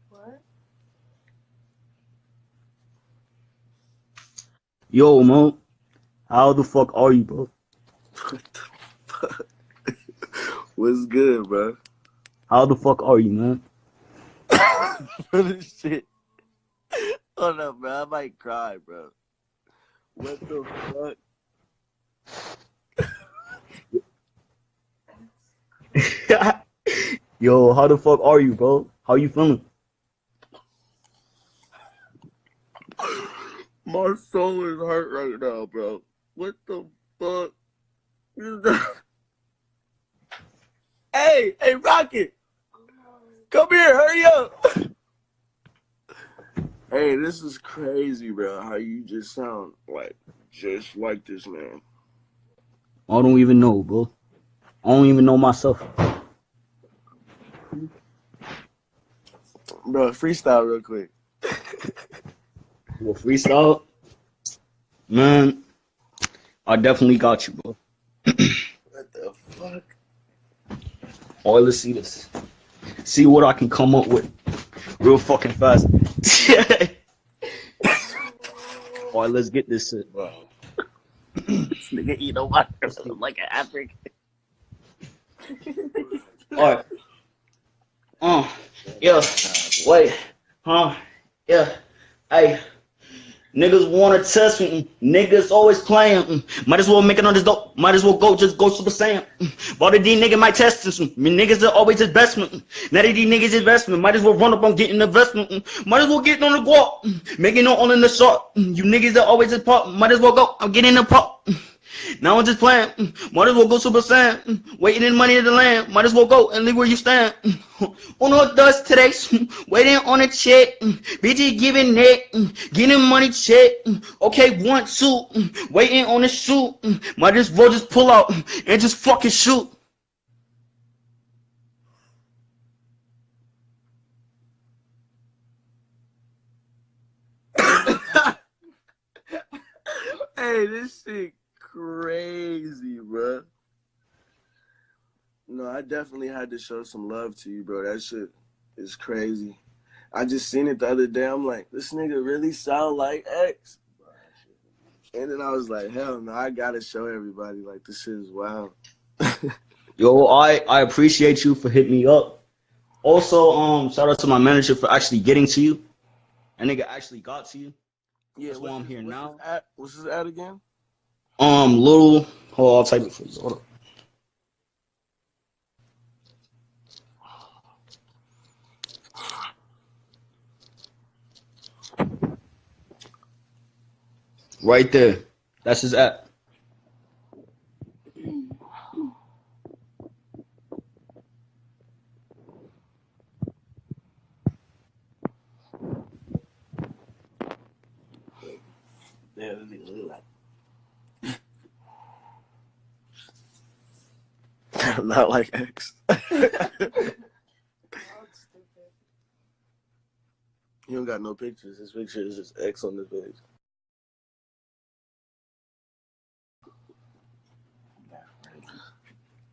What? Yo, Mo, how the fuck are you, bro? What the fuck? What's good, bro? How the fuck are you, man? For this shit. Hold up, bro. I might cry, bro. What the fuck? Yo, how the fuck are you, bro? How you feeling? My soul is hurt right now, bro. What the fuck is that? Hey, Rocket! Come here, hurry up! Hey, this is crazy, bro. How you just sound just like this man. I don't even know, bro. I don't even know myself. Bro, freestyle real quick. Well, freestyle? Man, I definitely got you, bro. What the fuck? Alright, let's see this. See what I can come up with real fucking fast. Alright, let's get this shit. Bro. This nigga eat a watermelon like an African. Alright. Yeah. Wait. Yeah. Hey. Niggas wanna test me. Niggas always playing. Might as well make it on this dope. Might as well just go Super Saiyan. But the D nigga might test this. Me niggas are always investment. Now that these niggas investment. Might as well run up on getting investment. Might as well get on the guap. Making it all in the shot. You niggas are always in pop. Might as well go. I'm getting the pop. Now I'm just playing. Might as well go Super Saiyan. Waiting in money in the land. Might as well go and leave where you stand. On the dust today. Waiting on a check. Bitches giving neck. Getting money check. Okay, 1, 2. Waiting on a shoot. Might as well just pull out and just fucking shoot. Hey, this shit crazy, bro. No, I definitely had to show some love to you, bro. That shit is crazy. I just seen it the other day. I'm like, this nigga really sound like X. And then I was like, hell no, I gotta show everybody. Like, this shit is wild. Yo, I appreciate you for hitting me up. Also, shout out to my manager for actually getting to you. That nigga actually got to you. Yeah, That's why I'm here now. What's his ad again? Little. Hold on, I'll type it for you. Hold up. Right there. That's his app. Yeah, this nigga look like. Not like X. He don't got no pictures. His picture is just X on the page.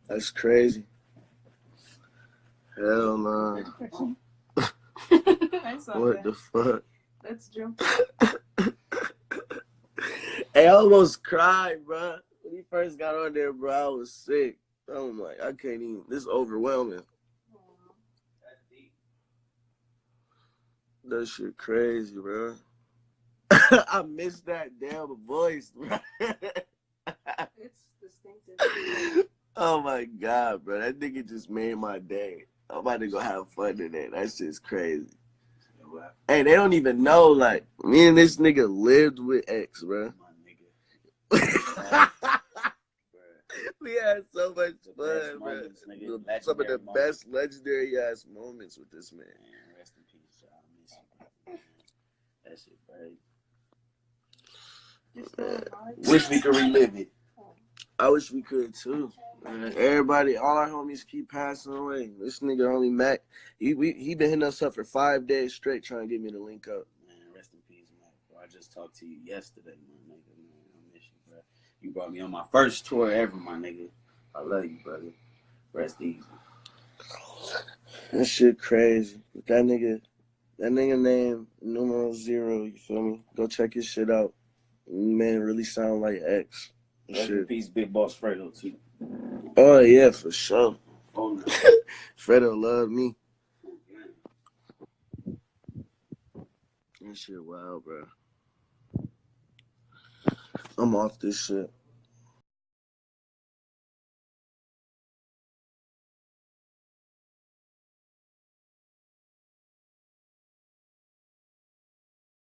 That's crazy. Hell no. I saw What that. the fuck? Let's jump. Hey, I almost cried, bro. When he first got on there, bro, I was sick. I'm like, I can't even. This is overwhelming. That shit crazy, bro. I missed that damn voice, bro. It's distinctive. Oh my god, bro. That nigga just made my day. I'm about to go have fun today. That shit's crazy. Hey, they don't even know, like, me and this nigga lived with X, bro. We had so much fun, bro. Some of the best legendary ass moments with this man. Rest in peace, y'all. I miss you. That shit crazy. Wish we could relive it. I wish we could too. Everybody, all our homies keep passing away. This nigga homie Mac, he been hitting us up for 5 days straight trying to get me to link up. Man, rest in peace, Mac. Bro, I just talked to you yesterday, my nigga. Man, I miss you, bro. You brought me on my first tour ever, my nigga. I love you, brother. Rest easy. That shit crazy. That nigga name numero 0, you feel me? Go check his shit out. Man really sound like X. Rest in peace, Big Boss Fredo, too. Oh, yeah, for sure. Oh, no. Fredo love me. That shit wild, bro. I'm off this shit.